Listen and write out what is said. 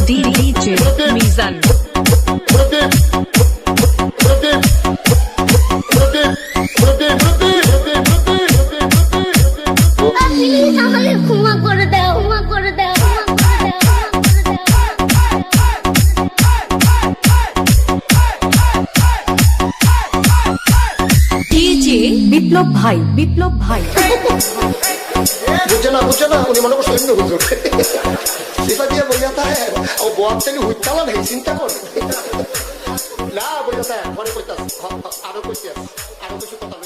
DJ Mizan. বিপ্লব ভাই বুঝছে না উনি মনে করছে অন্য হুজুর সেটা দিয়ে বইয়া থাকে ও বয়াত থেকে হুইতালা নেই চিন্তা কর না বইয়া থাকে ঘরে কইতাস আরো কিছু কথা